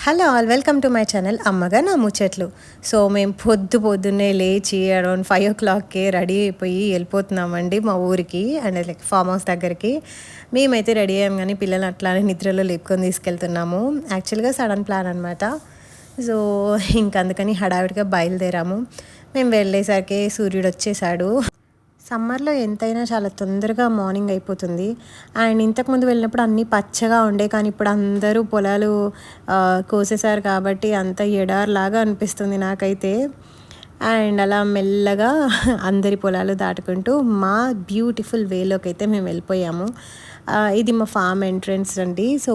Hello all, welcome to my channel అమ్మగా నా ముచ్చట్లు. సో మేము పొద్దున్నే లేచి అరౌండ్ 5 o'clockకే రెడీ అయిపోయి వెళ్ళిపోతున్నామండి మా ఊరికి, అండ్ లైక్ ఫామ్ హౌస్ దగ్గరికి. మేమైతే రెడీ అయ్యాం కానీ పిల్లలు అట్లానే నిద్రలో లేపుకొని తీసుకెళ్తున్నాము. యాక్చువల్గా సడన్ ప్లాన్ అనమాట. సో అందుకని హడావిడిగా బయలుదేరాము. మేము వెళ్ళేసరికి సూర్యుడు వచ్చేసాడు. సమ్మర్లో ఎంతైనా చాలా తొందరగా మార్నింగ్ అయిపోతుంది. అండ్ ఇంతకుముందు వెళ్ళినప్పుడు అన్నీ పచ్చగా ఉండే, కానీ ఇప్పుడు అందరూ పొలాలు కోసేశారు కాబట్టి అంత ఎడారిలాగా అనిపిస్తుంది నాకైతే. అండ్ అలా మెల్లగా అందరి పొలాలు దాటుకుంటూ మా బ్యూటిఫుల్ వేలోకి అయితే మేము వెళ్ళిపోయాము. ఇది మా ఫామ్ ఎంట్రన్స్ అండి. సో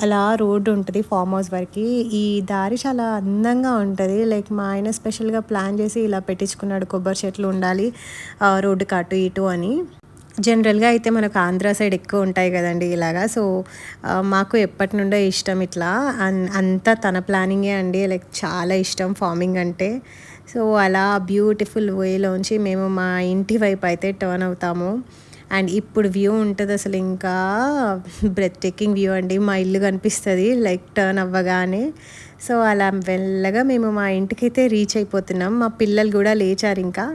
అలా రోడ్డు ఉంటుంది ఫామ్ హౌస్ వరకు. ఈ దారి చాలా అందంగా ఉంటుంది. లైక్ మా ఆయన స్పెషల్గా ప్లాన్ చేసి ఇలా పెట్టించుకున్నాడు, కొబ్బరి చెట్లు ఉండాలి రోడ్డుకి అటు ఇటు అని. జనరల్గా అయితే మనకు ఆంధ్ర సైడ్ ఎక్కువ ఉంటాయి కదండి ఇలాగా. సో మాకు ఎప్పటి నుండో ఇష్టం ఇట్లా, అంతా తన ప్లానింగే అండి. లైక్ చాలా ఇష్టం ఫార్మింగ్ అంటే. సో అలా బ్యూటిఫుల్ వేలోంచి మేము మా ఇంటి వైపు అయితే టర్న్ అవుతాము. అండ్ ఇప్పుడు వ్యూ ఉంటుంది అసలు ఇంకా బ్రెత్ టేకింగ్ వ్యూ అండి. మా ఇల్లు కనిపిస్తుంది లైక్ టర్న్ అవ్వగానే. సో అలా వెళ్ళగా మేము మా ఇంటికైతే రీచ్ అయిపోతున్నాం. మా పిల్లలు కూడా లేచారు, ఇంకా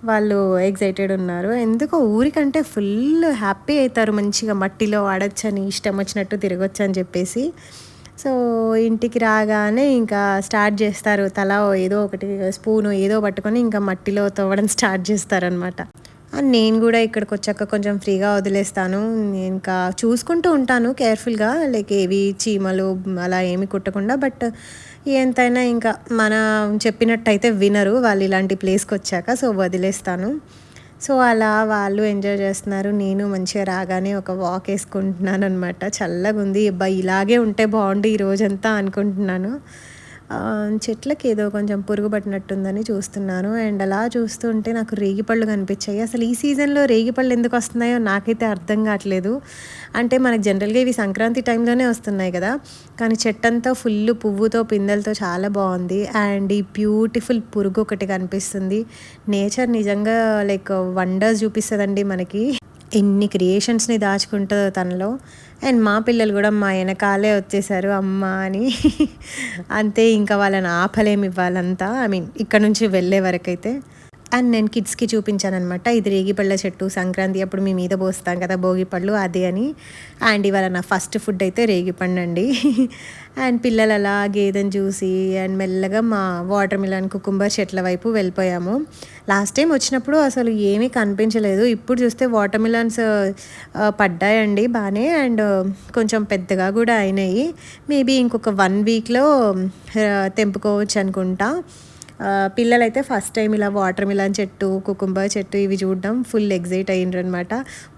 వాళ్ళు ఎగ్జైటెడ్ ఉన్నారు. ఎందుకో ఊరికంటే ఫుల్ హ్యాపీ అవుతారు, మంచిగా మట్టిలో ఆడొచ్చని, ఇష్టం వచ్చినట్టు తిరగొచ్చు అని చెప్పేసి. సో ఇంటికి రాగానే ఇంకా స్టార్ట్ చేస్తారు, తలా ఏదో ఒకటి స్పూను ఏదో పట్టుకొని ఇంకా మట్టిలో తవ్వడం స్టార్ట్ చేస్తారనమాట. నేను కూడా ఇక్కడికి వచ్చాక కొంచెం ఫ్రీగా వదిలేస్తాను. నేను ఇంకా చూసుకుంటూ ఉంటాను కేర్ఫుల్గా, లైక్ ఏవి చీమలు అలా ఏమి కుట్టకుండా. బట్ ఎంతైనా ఇంకా మనం చెప్పినట్టయితే వినరు వాళ్ళు ఇలాంటి ప్లేస్కి వచ్చాక. సో వదిలేస్తాను. సో అలా వాళ్ళు ఎంజాయ్ చేస్తున్నారు. నేను మంచిగా రాగానే ఒక వాక్ వేసుకుంటున్నాను అనమాట. చల్లగా ఉంది, అబ్బాయి ఇలాగే ఉంటే బాగుండు ఈ రోజంతా అనుకుంటున్నాను. చెట్లకి ఏదో కొంచెం పురుగు పట్టినట్టుందని చూస్తున్నాను. అండ్ అలా చూస్తుంటే నాకు రేగిపళ్ళు కనిపించాయి. అసలు ఈ సీజన్లో రేగిపళ్ళు ఎందుకు వస్తున్నాయో నాకైతే అర్థం కావట్లేదు. అంటే మనకు జనరల్గా ఇవి సంక్రాంతి టైంలోనే వస్తున్నాయి కదా, కానీ చెట్టంతా ఫుల్ పువ్వుతో పిందెలతో చాలా బాగుంది. అండ్ ఈ బ్యూటిఫుల్ పురుగు ఒకటి కనిపిస్తుంది. నేచర్ నిజంగా లైక్ వండర్స్ చూపిస్తుందండి మనకి. ఎన్ని క్రియేషన్స్ని దాచుకుంటుందో తనలో. అండ్ మా పిల్లలు కూడా మా వెనకాలే వచ్చేసారు అమ్మ అని. అంతే, ఇంకా వాళ్ళని ఆపలేమి ఇవ్వాలంతా, ఐ మీన్ ఇక్కడ నుంచి వెళ్ళే వరకైతే. అండ్ నేను కిడ్స్కి చూపించాను అనమాట, ఇది రేగిపళ్ళ చెట్టు, సంక్రాంతి అప్పుడు మీ మీద పోస్తాం కదా భోగిపళ్ళు, అది అని. అండ్ ఇవాళ నా ఫస్ట్ ఫుడ్ అయితే రేగిపండు అండి. అండ్ పిల్లలు అలా గేదెని చూసి అండ్ మెల్లగా మా వాటర్ మిలన్ కుకుంబర్ చెట్ల వైపు వెళ్ళిపోయాము. లాస్ట్ టైం వచ్చినప్పుడు అసలు ఏమీ కనిపించలేదు. ఇప్పుడు చూస్తే వాటర్ మిలన్స్ పడ్డాయండి బాగానే, అండ్ కొంచెం పెద్దగా కూడా అయినాయి. మేబీ ఇంకొక 1 వీక్లో తెంపుకోవచ్చు అనుకుంటా. పిల్లలైతే ఫస్ట్ టైం ఇలా వాటర్ మిలన్ చెట్టు, కుకుంబర్ చెట్టు ఇవి చూడడం ఫుల్ ఎగ్జైట్ అయ్యిండ్రు అనమాట.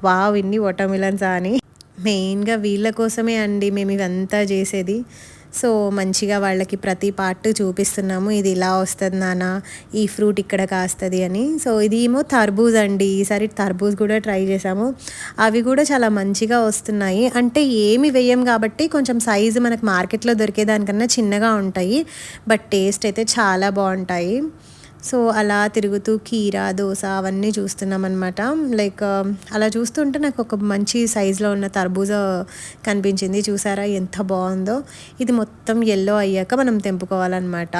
వావ్, ఇన్ని వాటర్ మిలన్సా అని. మెయిన్గా వీళ్ళ కోసమే అండి మేము ఇవంతా చేసేది. సో మంచిగా వాళ్ళకి ప్రతి పార్ట్ చూపిస్తున్నాము, ఇది ఇలా వస్తుంది నాన్న, ఈ ఫ్రూట్ ఇక్కడ కాస్తుంది అని. సో ఇది ఏమో తర్బూజ్ అండి. ఈసారి తర్బూజ్ కూడా ట్రై చేసాము. అవి కూడా చాలా మంచిగా వస్తున్నాయి. అంటే ఏమి వేయం కాబట్టి కొంచెం సైజు మనకు మార్కెట్లో దొరికేదానికన్నా చిన్నగా ఉంటాయి, బట్ టేస్ట్ అయితే చాలా బాగుంటాయి. సో అలా తిరుగుతూ కీరా, దోస అవన్నీ చూస్తున్నాం అనమాట. లైక్ అలా చూస్తుంటే నాకు ఒక మంచి సైజులో ఉన్న తర్బూజా కనిపించింది. చూసారా ఎంత బాగుందో. ఇది మొత్తం ఎల్లో అయ్యాక మనం తెంపుకోవాలన్నమాట.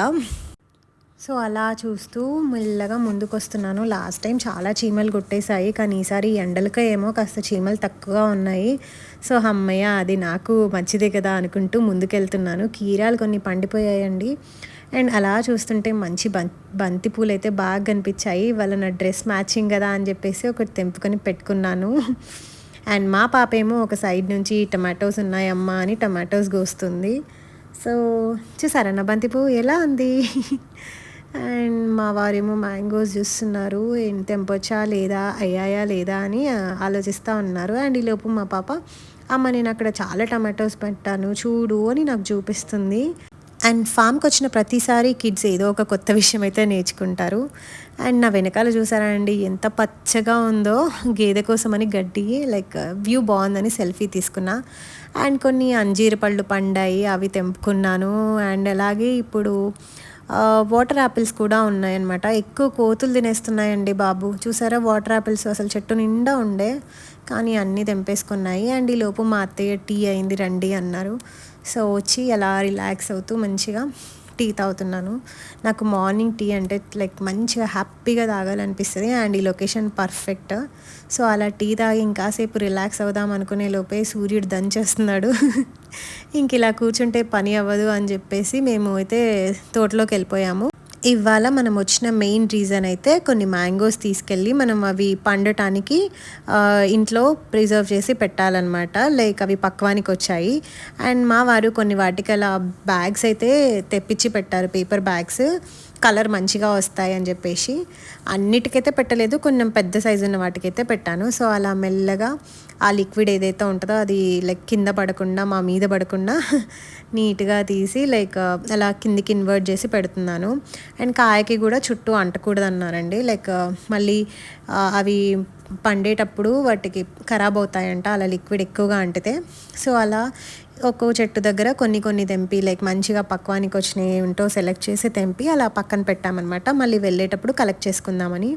సో అలా చూస్తూ మెల్లగా ముందుకు వస్తున్నాను. లాస్ట్ టైం చాలా చీమలు కొట్టేశాయి, కానీ ఈసారి ఎండలకే ఏమో కాస్త చీమలు తక్కువగా ఉన్నాయి. సో అమ్మయ్య, అది నాకు మంచిదే కదా అనుకుంటూ ముందుకెళ్తున్నాను. కీరాలు కొన్ని పండిపోయాయండి. అండ్ అలా చూస్తుంటే మంచి బంతి పూలు అయితే బాగా కనిపించాయి. వాళ్ళ నా డ్రెస్ మ్యాచింగ్ కదా అని చెప్పేసి ఒకటి తెంపుకొని పెట్టుకున్నాను. అండ్ మా పాప ఏమో ఒక సైడ్ నుంచి టమాటోస్ ఉన్నాయమ్మా అని టమాటోస్ కోస్తుంది. సో చూసారా నా బంతి పువ్వు ఎలా ఉంది. అండ్ మా వారేమో మ్యాంగోస్ చూస్తున్నారు, తెంపొచ్చా లేదా, అయ్యాయా లేదా అని ఆలోచిస్తూ ఉన్నారు. అండ్ ఈలోపు మా పాప, అమ్మ నేను అక్కడ చాలా టమాటోస్ పెట్టాను చూడు అని నాకు చూపిస్తుంది. అండ్ ఫామ్కి వచ్చిన ప్రతిసారి కిడ్స్ ఏదో ఒక కొత్త విషయం అయితే నేర్చుకుంటారు. అండ్ నా వెనకాల చూసారా అండి ఎంత పచ్చగా ఉందో, గేదె కోసమని గడ్డి, లైక్ వ్యూ బాగుందని సెల్ఫీ తీసుకున్నా. అండ్ కొన్ని అంజీర పళ్ళు పండాయి, అవి తెంపుకున్నాను. అండ్ అలాగే ఇప్పుడు వాటర్ యాపిల్స్ కూడా ఉన్నాయన్నమాట. ఎక్కువ కోతులు తినేస్తున్నాయండి బాబు. చూసారా వాటర్ యాపిల్స్ అసలు చెట్టు నిండా ఉండే, కానీ అన్నీ తెంపేసుకున్నాయి. అండ్ ఈ లోపు మా అత్తయ్య టీ అయింది రండి అన్నారు. సో వచ్చి అలా రిలాక్స్ అవుతూ మంచిగా టీ తాగుతున్నాను. నాకు మార్నింగ్ టీ అంటే లైక్ మంచిగా హ్యాపీగా తాగాలనిపిస్తుంది అండ్ ఈ లొకేషన్ పర్ఫెక్ట్. సో అలా టీ తాగి ఇంకాసేపు రిలాక్స్ అవుదాం అనుకునే లోపే సూర్యుడు దంచేస్తున్నాడు. ఇంక ఇలా కూర్చుంటే పని అవ్వదు అని చెప్పేసి మేము అయితే తోటలోకి వెళ్ళిపోయాము. ఇవాళ మనం వచ్చిన మెయిన్ రీజన్ అయితే కొన్ని మ్యాంగోస్ తీసుకెళ్ళి మనం అవి పండటానికి ఇంట్లో ప్రిజర్వ్ చేసి పెట్టాలన్నమాట. లైక్ అవి పక్వానికి వచ్చాయి అండ్ మా వారు కొన్ని వాటికి అలా బ్యాగ్స్ అయితే తెప్పించి పెట్టారు, పేపర్ బ్యాగ్స్ కలర్ మంచిగా వస్తాయి అని చెప్పేసి. అన్నిటికైతే పెట్టలేదు, కొంచెం పెద్ద సైజు ఉన్న వాటికైతే పెట్టాను. సో అలా మెల్లగా ఆ లిక్విడ్ ఏదైతే ఉంటుందో అది లైక్ కింద పడకుండా మా మీద పడకుండా నీట్గా తీసి లైక్ అలా కిందికి ఇన్వర్ట్ చేసి పెడుతున్నాను. అండ్ కాయకి కూడా చుట్టూ అంటకూడదు అన్నారండి. లైక్ మళ్ళీ అవి పండేటప్పుడు వాటికి ఖరాబ్ అవుతాయంట అలా లిక్విడ్ ఎక్కువగా అంటితే. సో అలా ఒక్కో చెట్టు దగ్గర కొన్ని కొన్ని తెంపి లైక్ మంచిగా పక్వానికి వచ్చినాయి ఏంటో సెలెక్ట్ చేసి తెంపి అలా పక్కన పెట్టామన్నమాట, మళ్ళీ వెళ్ళేటప్పుడు కలెక్ట్ చేసుకుందామని.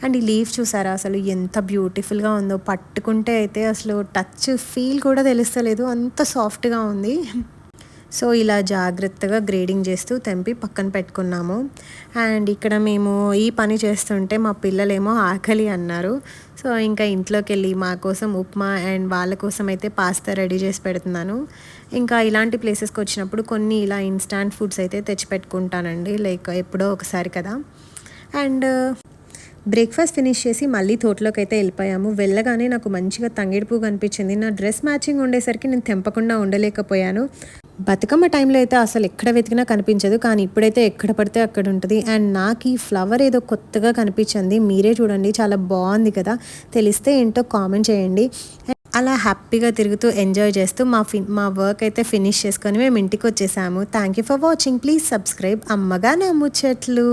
అండ్ ఈ లీఫ్ చూసారా అసలు ఎంత బ్యూటిఫుల్గా ఉందో, పట్టుకుంటే అయితే అసలు టచ్ ఫీల్ కూడా తెలుస్తలేదు, అంత సాఫ్ట్గా ఉంది. సో ఇలా జాగ్రత్తగా గ్రేడింగ్ చేస్తూ తెంపి పక్కన పెట్టుకున్నాము. అండ్ ఇక్కడ మేము ఈ పని చేస్తుంటే మా పిల్లలేమో ఆకలి అన్నారు. సో ఇంకా ఇంట్లోకి వెళ్ళి మా కోసం ఉప్మా అండ్ వాళ్ళ కోసం అయితే పాస్తా రెడీ చేసి పెడుతున్నాను. ఇంకా ఇలాంటి ప్లేసెస్కి వచ్చినప్పుడు కొన్ని ఇలా ఇన్స్టాంట్ ఫుడ్స్ అయితే తెచ్చిపెట్టుకుంటానండి, లైక్ ఎప్పుడో ఒకసారి కదా. అండ్ బ్రేక్ఫాస్ట్ ఫినిష్ చేసి మళ్ళీ తోటలోకి అయితే వెళ్ళిపోయాము. వెళ్ళగానే నాకు మంచిగా తంగేడు పువ్వు కనిపించింది. నా డ్రెస్ మ్యాచింగ్ ఉండేసరికి నేను తెంపకుండా ఉండలేకపోయాను. బతుకమ్మ టైంలో అయితే అసలు ఎక్కడ వెతికినా కనిపించదు, కానీ ఇప్పుడైతే ఎక్కడ పడితే అక్కడ ఉంటుంది. అండ్ నాకు ఈ ఫ్లవర్ ఏదో కొత్తగా కనిపించింది, మీరే చూడండి, చాలా బాగుంది కదా. తెలిస్తే ఏంటో కామెంట్ చేయండి. అలా హ్యాపీగా తిరుగుతూ ఎంజాయ్ చేస్తూ మా వర్క్ అయితే ఫినిష్ చేసుకొని మేము ఇంటికి వచ్చేసాము. Thank you for watching. Please subscribe అమ్మగా నా ముచ్చట్లు.